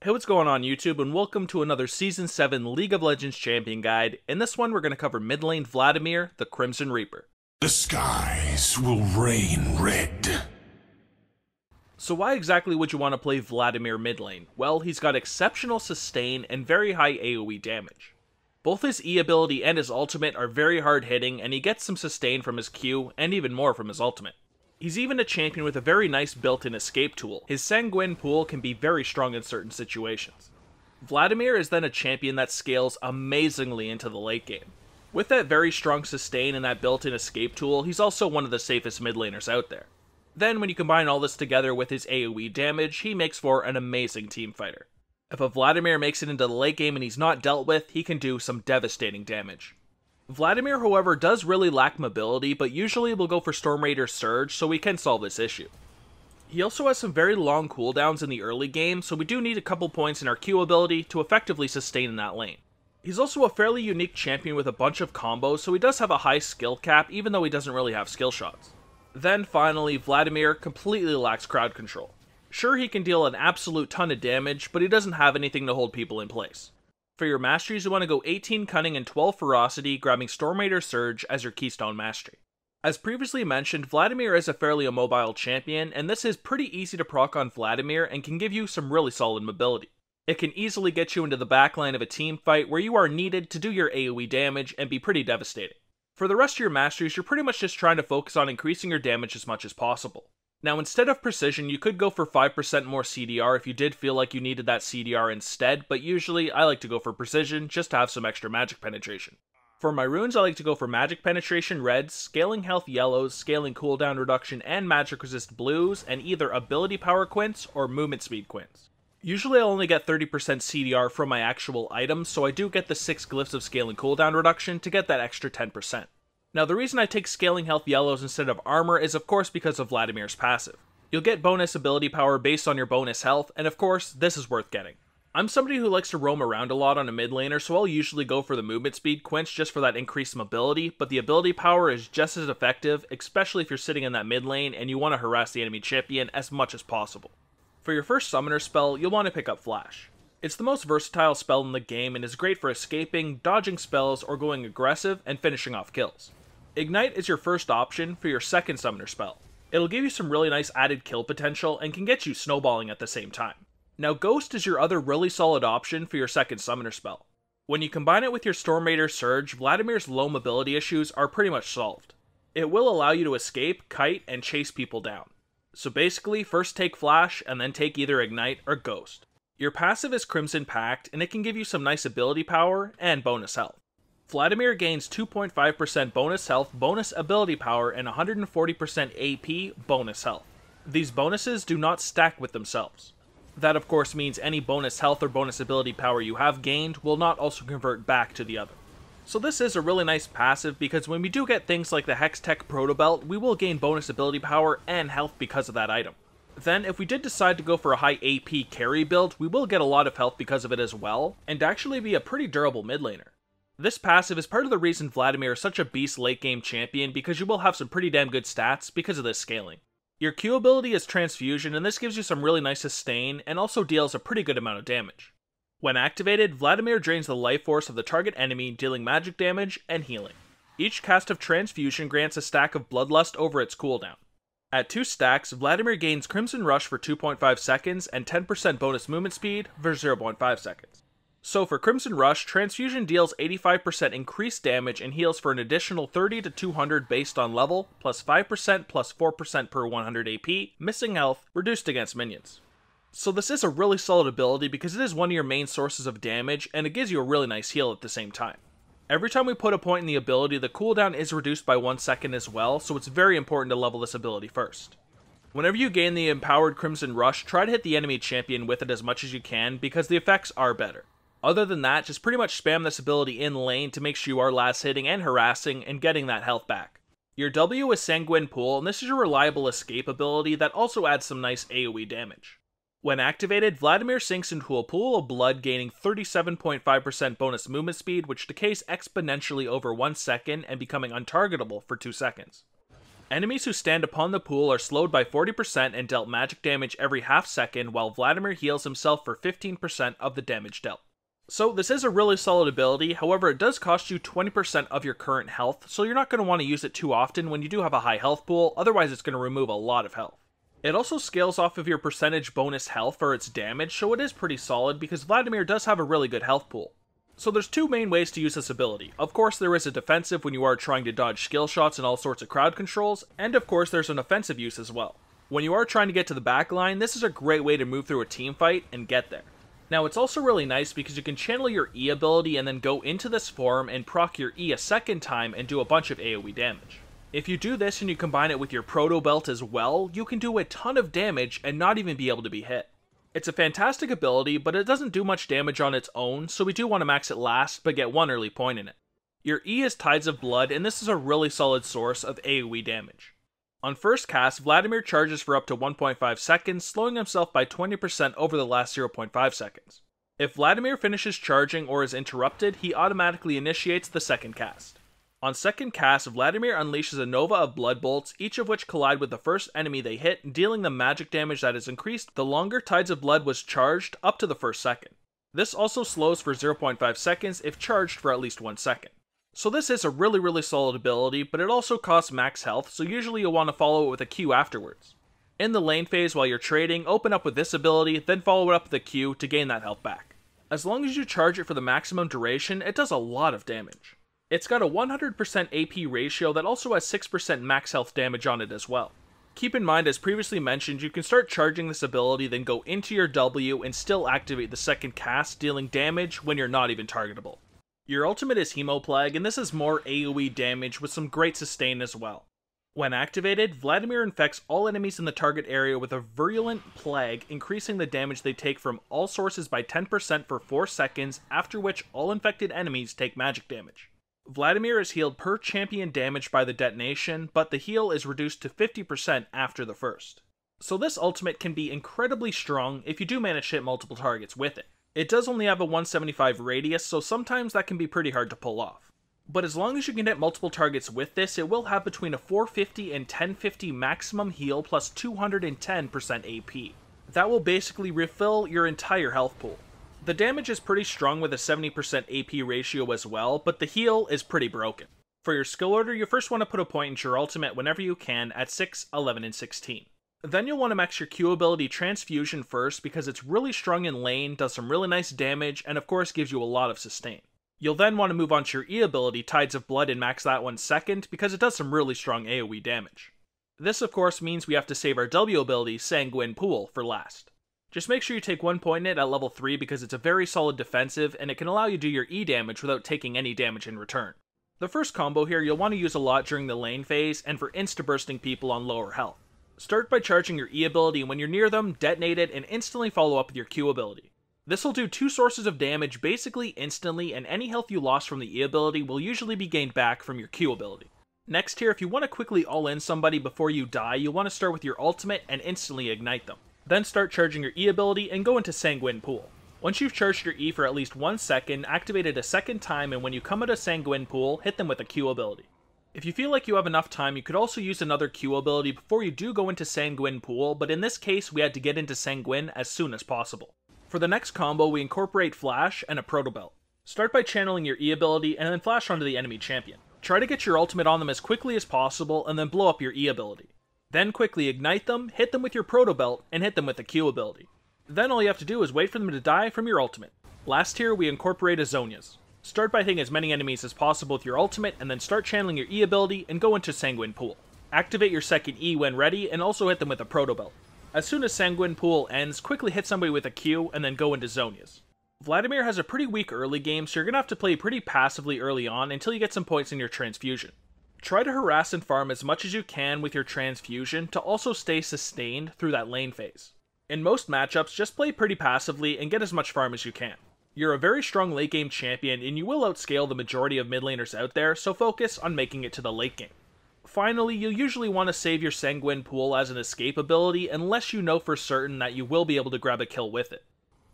Hey, what's going on YouTube, and welcome to another Season 7 League of Legends Champion Guide. In this one, we're going to cover mid lane Vladimir, the Crimson Reaper. The skies will rain red. So why exactly would you want to play Vladimir mid lane? Well, he's got exceptional sustain and very high AoE damage. Both his E ability and his ultimate are very hard hitting, and he gets some sustain from his Q, and even more from his ultimate. He's even a champion with a very nice built-in escape tool. His Sanguine pool can be very strong in certain situations. Vladimir is then a champion that scales amazingly into the late game. With that very strong sustain and that built-in escape tool, he's also one of the safest mid laners out there. Then when you combine all this together with his AoE damage, he makes for an amazing team fighter. If a Vladimir makes it into the late game and he's not dealt with, he can do some devastating damage. Vladimir, however, does really lack mobility, but usually will go for Storm Raider Surge, so we can solve this issue. He also has some very long cooldowns in the early game, so we do need a couple points in our Q ability to effectively sustain in that lane. He's also a fairly unique champion with a bunch of combos, so he does have a high skill cap, even though he doesn't really have skill shots. Then finally, Vladimir completely lacks crowd control. Sure, he can deal an absolute ton of damage, but he doesn't have anything to hold people in place. For your Masteries, you want to go 18 Cunning and 12 Ferocity, grabbing Storm Raider Surge as your Keystone Mastery. As previously mentioned, Vladimir is a fairly immobile champion, and this is pretty easy to proc on Vladimir and can give you some really solid mobility. It can easily get you into the backline of a team fight where you are needed to do your AoE damage and be pretty devastating. For the rest of your Masteries, you're pretty much just trying to focus on increasing your damage as much as possible. Now, instead of Precision, you could go for 5% more CDR if you did feel like you needed that CDR instead, but usually I like to go for Precision just to have some extra magic penetration. For my runes, I like to go for Magic Penetration Reds, Scaling Health Yellows, Scaling Cooldown Reduction, and Magic Resist Blues, and either Ability Power Quints or Movement Speed Quints. Usually I'll only get 30% CDR from my actual items, so I do get the 6 Glyphs of Scaling Cooldown Reduction to get that extra 10%. Now, the reason I take Scaling Health Yellows instead of Armor is of course because of Vladimir's passive. You'll get bonus ability power based on your bonus health, and of course, this is worth getting. I'm somebody who likes to roam around a lot on a mid laner, so I'll usually go for the Movement Speed Quinch just for that increased mobility, but the ability power is just as effective, especially if you're sitting in that mid lane and you want to harass the enemy champion as much as possible. For your first summoner spell, you'll want to pick up Flash. It's the most versatile spell in the game and is great for escaping, dodging spells, or going aggressive and finishing off kills. Ignite is your first option for your second summoner spell. It'll give you some really nice added kill potential and can get you snowballing at the same time. Now, Ghost is your other really solid option for your second summoner spell. When you combine it with your Storm Raider Surge, Vladimir's low mobility issues are pretty much solved. It will allow you to escape, kite, and chase people down. So basically, first take Flash, and then take either Ignite or Ghost. Your passive is Crimson Pact, and it can give you some nice ability power and bonus health. Vladimir gains 2.5% bonus health, bonus ability power, and 140% AP bonus health. These bonuses do not stack with themselves. That of course means any bonus health or bonus ability power you have gained will not also convert back to the other. So this is a really nice passive because when we do get things like the Hextech Proto Belt, we will gain bonus ability power and health because of that item. Then if we did decide to go for a high AP carry build, we will get a lot of health because of it as well, and actually be a pretty durable mid laner. This passive is part of the reason Vladimir is such a beast late game champion because you will have some pretty damn good stats because of this scaling. Your Q ability is Transfusion, and this gives you some really nice sustain and also deals a pretty good amount of damage. When activated, Vladimir drains the life force of the target enemy, dealing magic damage and healing. Each cast of Transfusion grants a stack of Bloodlust over its cooldown. At 2 stacks, Vladimir gains Crimson Rush for 2.5 seconds and 10% bonus movement speed for 0.5 seconds. So for Crimson Rush, Transfusion deals 85% increased damage and heals for an additional 30 to 200 based on level, plus 5% plus 4% per 100 AP, missing health, reduced against minions. So this is a really solid ability because it is one of your main sources of damage, and it gives you a really nice heal at the same time. Every time we put a point in the ability, the cooldown is reduced by 1 second as well, so it's very important to level this ability first. Whenever you gain the Empowered Crimson Rush, try to hit the enemy champion with it as much as you can because the effects are better. Other than that, just pretty much spam this ability in lane to make sure you are last hitting and harassing and getting that health back. Your W is Sanguine Pool, and this is your reliable escape ability that also adds some nice AoE damage. When activated, Vladimir sinks into a pool of blood, gaining 37.5% bonus movement speed, which decays exponentially over 1 second and becoming untargetable for 2 seconds. Enemies who stand upon the pool are slowed by 40% and dealt magic damage every half second, while Vladimir heals himself for 15% of the damage dealt. So this is a really solid ability, however it does cost you 20% of your current health, so you're not going to want to use it too often when you do have a high health pool, otherwise it's going to remove a lot of health. It also scales off of your percentage bonus health for its damage, so it is pretty solid because Vladimir does have a really good health pool. So there's two main ways to use this ability. Of course there is a defensive when you are trying to dodge skill shots and all sorts of crowd controls, and of course there's an offensive use as well. When you are trying to get to the back line, this is a great way to move through a team fight and get there. Now it's also really nice because you can channel your E ability and then go into this form and proc your E a second time and do a bunch of AoE damage. If you do this and you combine it with your proto belt as well, you can do a ton of damage and not even be able to be hit. It's a fantastic ability, but it doesn't do much damage on its own, so we do want to max it last, but get one early point in it. Your E is Tides of Blood, and this is a really solid source of AoE damage. On first cast, Vladimir charges for up to 1.5 seconds, slowing himself by 20% over the last 0.5 seconds. If Vladimir finishes charging or is interrupted, he automatically initiates the second cast. On second cast, Vladimir unleashes a nova of blood bolts, each of which collide with the first enemy they hit, dealing them magic damage that is increased the longer Tides of Blood was charged up to the first second. This also slows for 0.5 seconds if charged for at least 1 second. So this is a really solid ability, but it also costs max health, so usually you'll want to follow it with a Q afterwards. In the lane phase while you're trading, open up with this ability, then follow it up with a Q to gain that health back. As long as you charge it for the maximum duration, it does a lot of damage. It's got a 100% AP ratio that also has 6% max health damage on it as well. Keep in mind, as previously mentioned, you can start charging this ability, then go into your W and still activate the second cast, dealing damage when you're not even targetable. Your ultimate is Hemoplague, and this is more AoE damage with some great sustain as well. When activated, Vladimir infects all enemies in the target area with a virulent plague, increasing the damage they take from all sources by 10% for 4 seconds, after which all infected enemies take magic damage. Vladimir is healed per champion damage by the detonation, but the heal is reduced to 50% after the first. So this ultimate can be incredibly strong if you do manage to hit multiple targets with it. It does only have a 175 radius, so sometimes that can be pretty hard to pull off. But as long as you can hit multiple targets with this, it will have between a 450 and 1050 maximum heal plus 210% AP. That will basically refill your entire health pool. The damage is pretty strong with a 70% AP ratio as well, but the heal is pretty broken. For your skill order, you first want to put a point into your ultimate whenever you can at 6, 11, and 16. Then you'll want to max your Q ability Transfusion first because it's really strong in lane, does some really nice damage, and of course gives you a lot of sustain. You'll then want to move on to your E ability Tides of Blood and max that one second because it does some really strong AoE damage. This of course means we have to save our W ability Sanguine Pool for last. Just make sure you take 1 point in it at level 3 because it's a very solid defensive and it can allow you to do your E damage without taking any damage in return. The first combo here you'll want to use a lot during the lane phase and for insta-bursting people on lower health. Start by charging your E ability and when you're near them, detonate it and instantly follow up with your Q ability. This will do 2 sources of damage basically instantly, and any health you lost from the E ability will usually be gained back from your Q ability. Next here, if you want to quickly all-in somebody before you die, you'll want to start with your ultimate and instantly ignite them. Then start charging your E ability and go into Sanguine Pool. Once you've charged your E for at least 1 second, activate it a second time, and when you come out of Sanguine Pool, hit them with a Q ability. If you feel like you have enough time, you could also use another Q ability before you do go into Sanguine Pool, but in this case we had to get into Sanguine as soon as possible. For the next combo, we incorporate Flash and a Proto Belt. Start by channeling your E ability and then flash onto the enemy champion. Try to get your ultimate on them as quickly as possible and then blow up your E ability. Then quickly ignite them, hit them with your Proto Belt, and hit them with the Q ability. Then all you have to do is wait for them to die from your ultimate. Last here, we incorporate Azonias. Start by hitting as many enemies as possible with your ultimate, and then start channeling your E ability and go into Sanguine Pool. Activate your second E when ready, and also hit them with a Proto Belt. As soon as Sanguine Pool ends, quickly hit somebody with a Q, and then go into Zonias. Vladimir has a pretty weak early game, so you're going to have to play pretty passively early on until you get some points in your Transfusion. Try to harass and farm as much as you can with your Transfusion to also stay sustained through that lane phase. In most matchups, just play pretty passively and get as much farm as you can. You're a very strong late game champion and you will outscale the majority of mid laners out there, so focus on making it to the late game. Finally, you'll usually want to save your Sanguine Pool as an escape ability unless you know for certain that you will be able to grab a kill with it.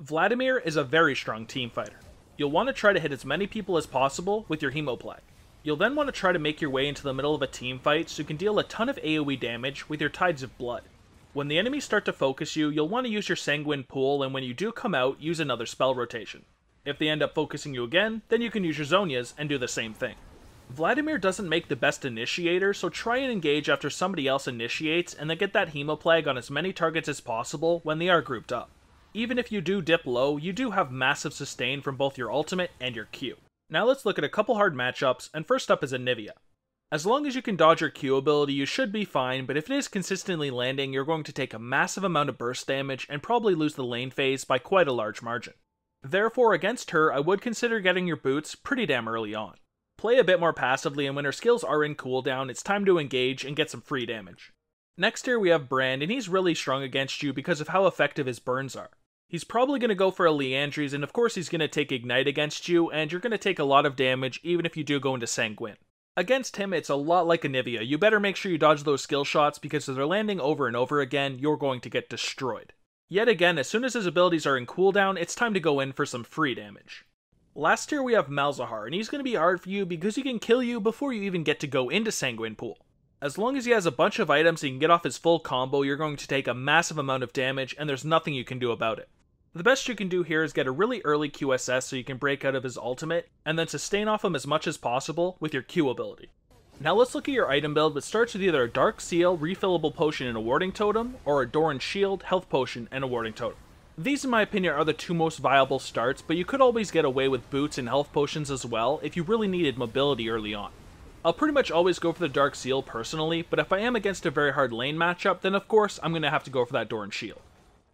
Vladimir is a very strong team fighter. You'll want to try to hit as many people as possible with your Hemoplague. You'll then want to try to make your way into the middle of a team fight so you can deal a ton of AoE damage with your Tides of Blood. When the enemies start to focus you, you'll want to use your Sanguine Pool, and when you do come out, use another spell rotation. If they end up focusing you again, then you can use your Zonias and do the same thing. Vladimir doesn't make the best initiator, so try and engage after somebody else initiates and then get that Hemoplague on as many targets as possible when they are grouped up. Even if you do dip low, you do have massive sustain from both your ultimate and your Q. Now let's look at a couple hard matchups, and first up is Anivia. As long as you can dodge your Q ability, you should be fine, but if it is consistently landing, you're going to take a massive amount of burst damage and probably lose the lane phase by quite a large margin. Therefore, against her, I would consider getting your boots pretty damn early on. Play a bit more passively, and when her skills are in cooldown, it's time to engage and get some free damage. Next here we have Brand, and he's really strong against you because of how effective his burns are. He's probably going to go for a Liandry's, and of course he's going to take Ignite against you, and you're going to take a lot of damage even if you do go into Sanguine. Against him, it's a lot like Anivia. You better make sure you dodge those skill shots because if they're landing over and over again, you're going to get destroyed. Yet again, as soon as his abilities are in cooldown, it's time to go in for some free damage. Last here we have Malzahar, and he's going to be hard for you because he can kill you before you even get to go into Sanguine Pool. As long as he has a bunch of items and you can get off his full combo, you're going to take a massive amount of damage, and there's nothing you can do about it. The best you can do here is get a really early QSS so you can break out of his ultimate, and then sustain off him as much as possible with your Q ability. Now let's look at your item build, which starts with either a Dark Seal, Refillable Potion and a Warding Totem, or a Doran Shield, Health Potion and a Warding Totem. These in my opinion are the two most viable starts, but you could always get away with Boots and Health Potions as well if you really needed mobility early on. I'll pretty much always go for the Dark Seal personally, but if I am against a very hard lane matchup, then of course I'm going to have to go for that Doran Shield.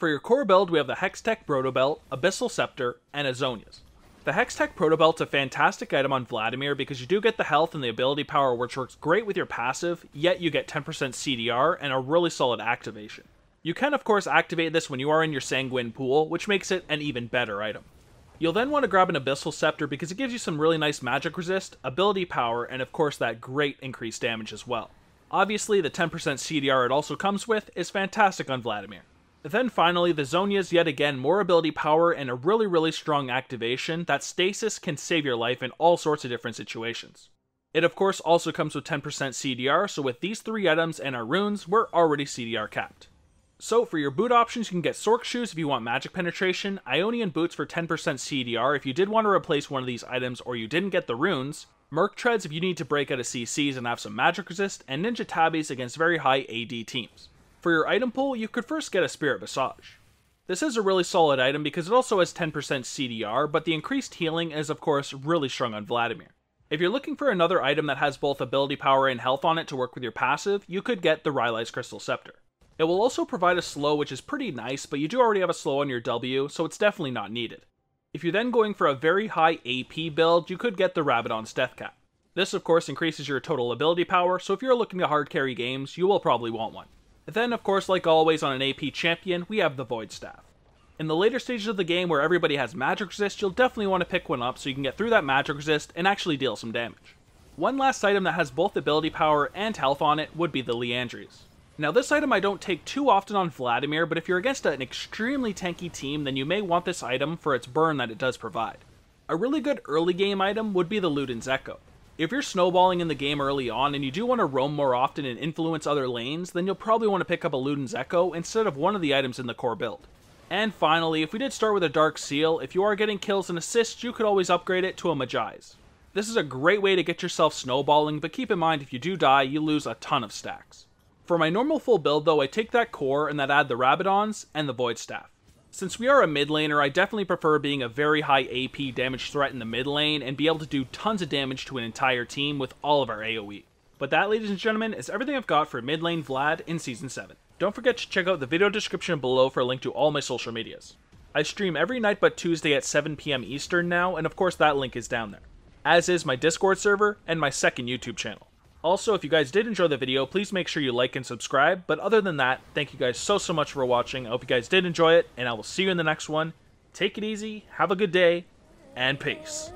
For your core build, we have the Hextech Protobelt, Abyssal Scepter, and a Zonias. The Hextech Protobelt's a fantastic item on Vladimir because you do get the health and the ability power, which works great with your passive, yet you get 10% CDR and a really solid activation. You can of course activate this when you are in your Sanguine Pool, which makes it an even better item. You'll then want to grab an Abyssal Scepter because it gives you some really nice magic resist, ability power, and of course that great increased damage as well. Obviously, the 10% CDR it also comes with is fantastic on Vladimir. Then finally, the Zonias, yet again, more ability power and a really strong activation that Stasis can save your life in all sorts of different situations. It of course also comes with 10% CDR, so with these three items and our runes, we're already CDR capped. So for your boot options, you can get Sork Shoes if you want magic penetration, Ionian Boots for 10% CDR if you did want to replace one of these items or you didn't get the runes, Merc Treads if you need to break out of CCs and have some magic resist, and Ninja Tabbies against very high AD teams. For your item pool, you could first get a Spirit Massage. This is a really solid item because it also has 10% CDR, but the increased healing is of course really strong on Vladimir. If you're looking for another item that has both ability power and health on it to work with your passive, you could get the Rylai's Crystal Scepter. It will also provide a slow which is pretty nice, but you do already have a slow on your W, so it's definitely not needed. If you're then going for a very high AP build, you could get the Rabadon's Death Cap. This of course increases your total ability power, so if you're looking to hard carry games, you will probably want one. Then, of course, like always on an AP champion, we have the Void Staff. In the later stages of the game where everybody has magic resist, you'll definitely want to pick one up so you can get through that magic resist and actually deal some damage. One last item that has both ability power and health on it would be the Liandry's. Now this item I don't take too often on Vladimir, but if you're against an extremely tanky team, then you may want this item for its burn that it does provide. A really good early game item would be the Luden's Echo. If you're snowballing in the game early on and you do want to roam more often and influence other lanes, then you'll probably want to pick up a Luden's Echo instead of one of the items in the core build. And finally, if we did start with a Dark Seal, if you are getting kills and assists, you could always upgrade it to a Magi's. This is a great way to get yourself snowballing, but keep in mind if you do die, you lose a ton of stacks. For my normal full build though, I take that core and that add the Rabadons and the Void Staff. Since we are a mid laner, I definitely prefer being a very high AP damage threat in the mid lane and be able to do tons of damage to an entire team with all of our AoE. But that, ladies and gentlemen, is everything I've got for mid lane Vlad in Season 7. Don't forget to check out the video description below for a link to all my social medias. I stream every night but Tuesday at 7 PM Eastern now, and of course that link is down there. As is my Discord server and my second YouTube channel. Also, if you guys did enjoy the video, please make sure you like and subscribe, but other than that, thank you guys so much for watching. I hope you guys did enjoy it, and I will see you in the next one. Take it easy, have a good day, and peace.